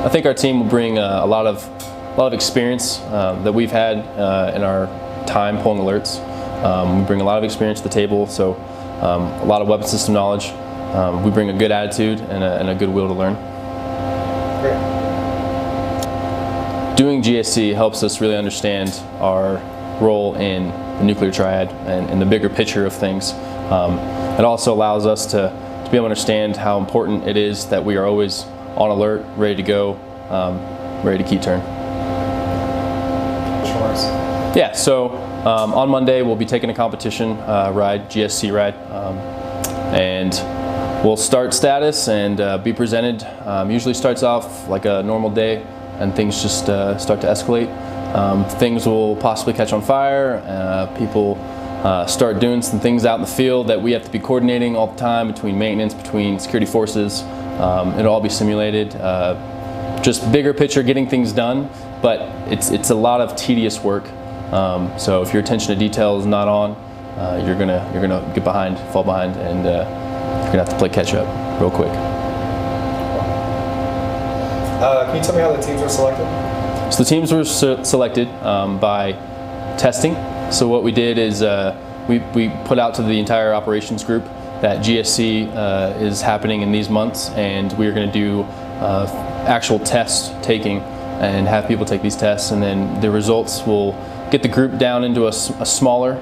I think our team will bring a lot of experience that we've had in our time pulling alerts. We bring a lot of experience to the table, so a lot of weapon system knowledge. We bring a good attitude and a good will to learn. Great. Doing GSC helps us really understand our role in the nuclear triad and the bigger picture of things. It also allows us to be able to understand how important it is that we are always on alert, ready to go, ready to key turn. Yeah, so on Monday we'll be taking a competition ride, GSC ride, and we'll start status and be presented. Usually starts off like a normal day and things just start to escalate. Things will possibly catch on fire. People start doing some things out in the field that we have to be coordinating all the time between maintenance, between security forces. It'll all be simulated. Just bigger picture, getting things done, but it's a lot of tedious work. So if your attention to detail is not on, you're gonna get behind, fall behind, and you're gonna have to play catch up real quick. Can you tell me how the teams were selected? So the teams were selected by testing. So what we did is we put out to the entire operations group that GSC is happening in these months, and we're going to do actual test taking and have people take these tests, and then the results will get the group down into a smaller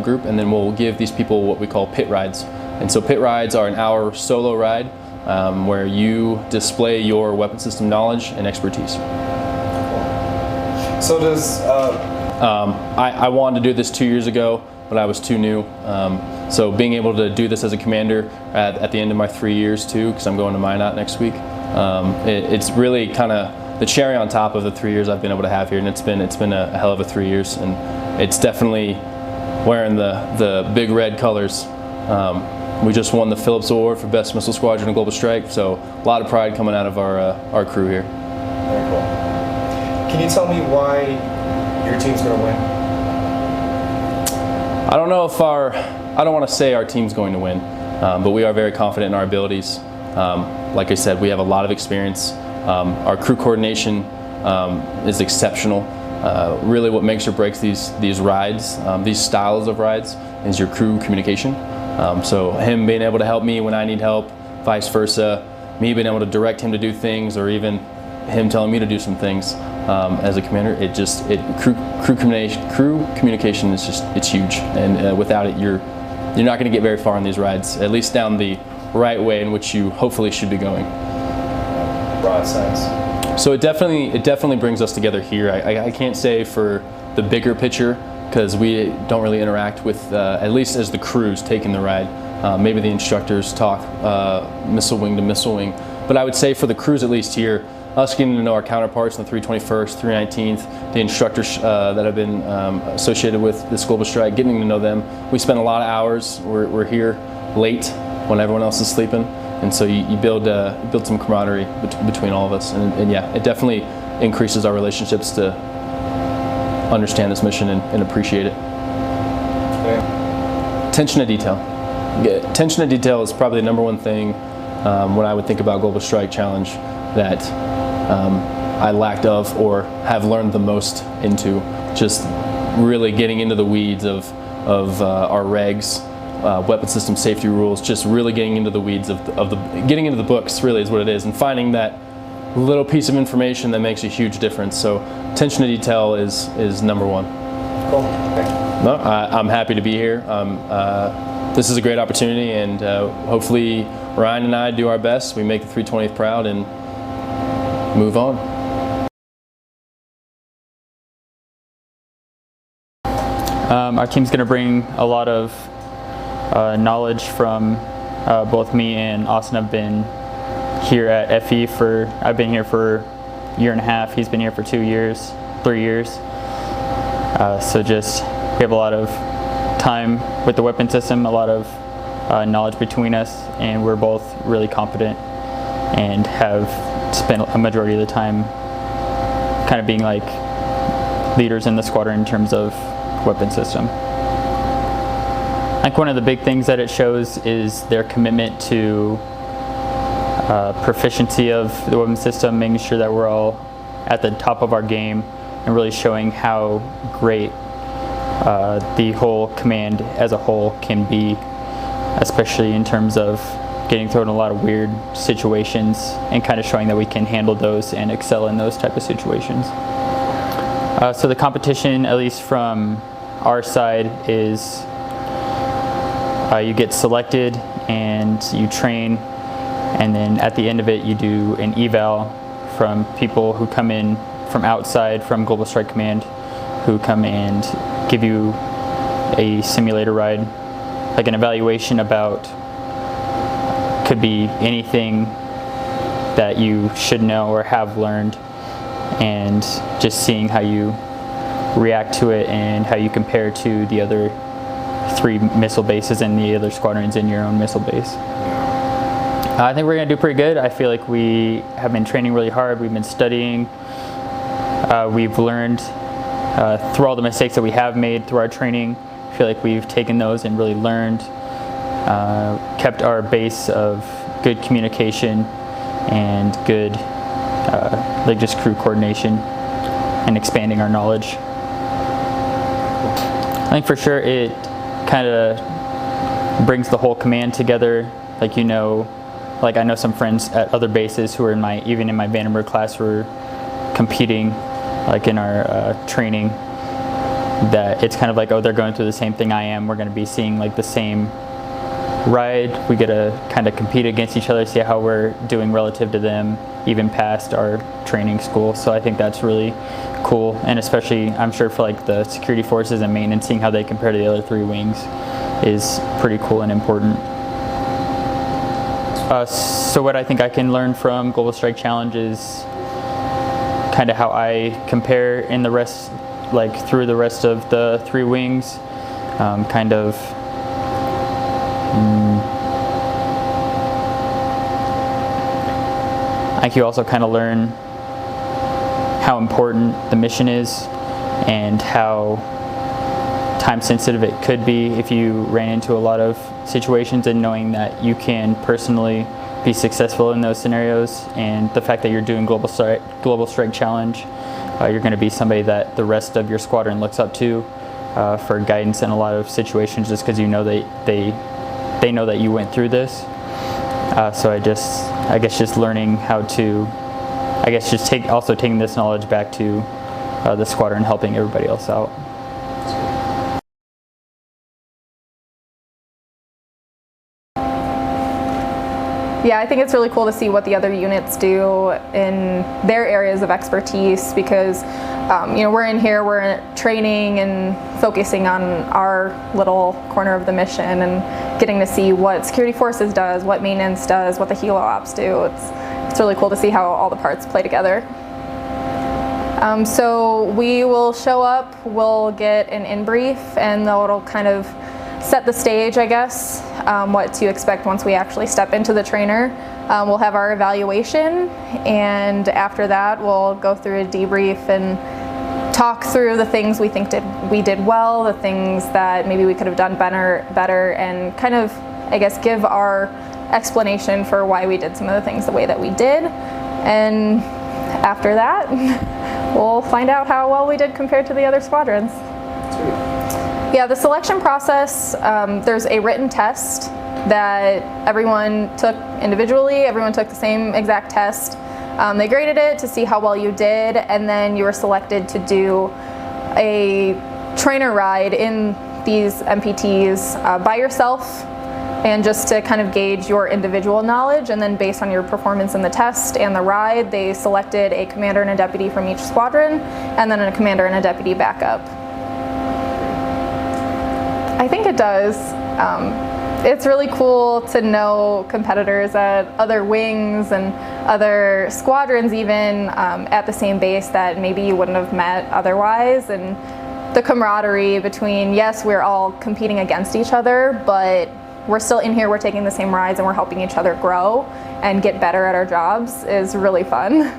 group, and then we'll give these people what we call pit rides. And so pit rides are an hour solo ride where you display your weapon system knowledge and expertise. So does I wanted to do this 2 years ago, but I was too new. So being able to do this as a commander at the end of my 3 years too, because I'm going to Minot next week, it's really kind of the cherry on top of the 3 years I've been able to have here, and it's been a hell of a 3 years, and it's definitely wearing the big red colors. We just won the Phillips Award for Best Missile Squadron in Global Strike, so a lot of pride coming out of our crew here. Very cool. Can you tell me why your team's going to win? I don't know if I don't want to say our team's going to win, but we are very confident in our abilities. Like I said, we have a lot of experience. Our crew coordination is exceptional. Really what makes or breaks these rides, these styles of rides, is your crew communication. So him being able to help me when I need help, vice versa, me being able to direct him to do things, or even him telling me to do some things as a commander, crew communication is it's huge, and without it you're not going to get very far on these rides, at least down the right way in which you hopefully should be going. Broad sense. So it definitely brings us together here. I can't say for the bigger picture, because we don't really interact with, at least as the crews taking the ride. Maybe the instructors talk missile wing to missile wing, but I would say for the crews at least here, us getting to know our counterparts in the 321st, 319th, the instructors that have been associated with this Global Strike, getting to know them. We spend a lot of hours. We're here late when everyone else is sleeping, and so you build some camaraderie between all of us, and yeah, it definitely increases our relationships to understand this mission and appreciate it. Okay. Attention to detail. Attention to detail is probably the number one thing when I would think about Global Strike Challenge that I lacked of or have learned the most into. Just really getting into the weeds of our regs, weapon system safety rules, just really getting into the weeds getting into the books really is what it is, and finding that little piece of information that makes a huge difference. So attention to detail is number one. Cool. Okay. No, I'm happy to be here. This is a great opportunity, and hopefully Ryan and I do our best. We make the 320th proud and move on. Our team's going to bring a lot of knowledge from both me and Austin. Have been here at FE I've been here for a year and a half. He's been here for 3 years. So just we have a lot of time with the weapon system, a lot of knowledge between us, and we're both really competent and have spent a majority of the time kind of being like leaders in the squadron in terms of weapon system. I think one of the big things that it shows is their commitment to proficiency of the weapon system, making sure that we're all at the top of our game, and really showing how great the whole command as a whole can be, especially in terms of getting thrown in a lot of weird situations and kind of showing that we can handle those and excel in those type of situations. So the competition, at least from our side, is you get selected and you train, and then at the end of it you do an eval from people who come in from outside from Global Strike Command, who come and give you a simulator ride, like an evaluation about, could be anything that you should know or have learned, and just seeing how you react to it and how you compare to the other 3 missile bases and the other squadrons in your own missile base. I think we're going to do pretty good. I feel like we have been training really hard. We've been studying. We've learned through all the mistakes that we have made through our training. I feel like we've taken those and really learned, kept our base of good communication and good like just crew coordination and expanding our knowledge. I think for sure it kind of brings the whole command together. Like, you know, like I know some friends at other bases who are even in my Vandenberg class who are competing like in our training, that it's kind of like, oh, they're going through the same thing I am. We're going to be seeing like the same ride. We get to kind of compete against each other, see how we're doing relative to them, even past our training school. So I think that's really cool, and especially I'm sure for like the security forces and maintenance, seeing how they compare to the other 3 wings is pretty cool and important. So what I think I can learn from Global Strike Challenge is kind of how I compare in the rest, like through the rest of the 3 wings, kind of I think you also kind of learn how important the mission is and how time sensitive it could be if you ran into a lot of situations, and knowing that you can personally be successful in those scenarios, and the fact that you're doing Global Strike Challenge, you're going to be somebody that the rest of your squadron looks up to for guidance in a lot of situations, just because you know they know that you went through this. So I guess just learning how to, I guess just also taking this knowledge back to the squadron, helping everybody else out. Yeah, I think it's really cool to see what the other units do in their areas of expertise, because you know, we're in here, we're training and focusing on our little corner of the mission, and getting to see what security forces does, what maintenance does, what the helo ops do. It's really cool to see how all the parts play together. So we will show up, we'll get an in-brief, and it'll kind of set the stage, I guess, what to expect once we actually step into the trainer. We'll have our evaluation, and after that we'll go through a debrief and talk through the things we think we did well, the things that maybe we could have done better, and kind of, I guess, give our explanation for why we did some of the things the way that we did. And after that, we'll find out how well we did compared to the other squadrons. Yeah, the selection process, there's a written test that everyone took individually. Everyone took the same exact test. They graded it to see how well you did, and then you were selected to do a trainer ride in these MPTs by yourself, and just to kind of gauge your individual knowledge. And then based on your performance in the test and the ride, they selected a commander and a deputy from each squadron, and then a commander and a deputy backup. I think it does. It's really cool to know competitors at other wings and other squadrons, even at the same base that maybe you wouldn't have met otherwise. And the camaraderie between, yes, we're all competing against each other, but we're still in here, we're taking the same rides, and we're helping each other grow and get better at our jobs is really fun.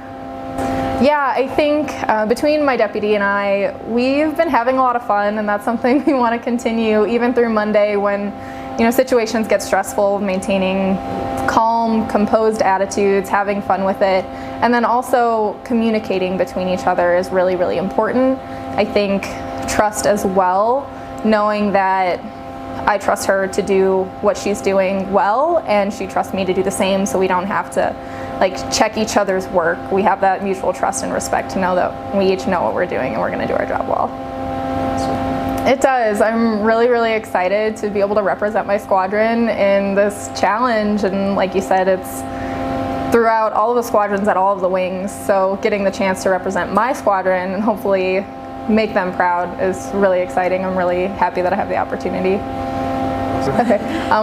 Yeah, I think between my deputy and I, we've been having a lot of fun, and that's something we want to continue even through Monday when, you know, situations get stressful, maintaining calm, composed attitudes, having fun with it, and then also communicating between each other is really, really important. I think trust as well, knowing that I trust her to do what she's doing well, and she trusts me to do the same, so we don't have to like check each other's work. We have that mutual trust and respect to know that we each know what we're doing and we're going to do our job well. It does. I'm really, really excited to be able to represent my squadron in this challenge, and like you said, it's throughout all of the squadrons at all of the wings, so getting the chance to represent my squadron and hopefully make them proud is really exciting. I'm really happy that I have the opportunity. Okay.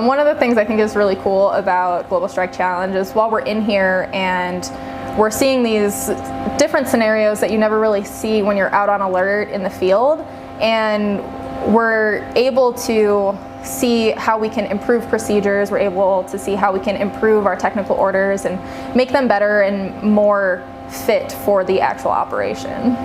One of the things I think is really cool about Global Strike Challenge is while we're in here and we're seeing these different scenarios that you never really see when you're out on alert in the field, and we're able to see how we can improve procedures, we're able to see how we can improve our technical orders and make them better and more fit for the actual operation.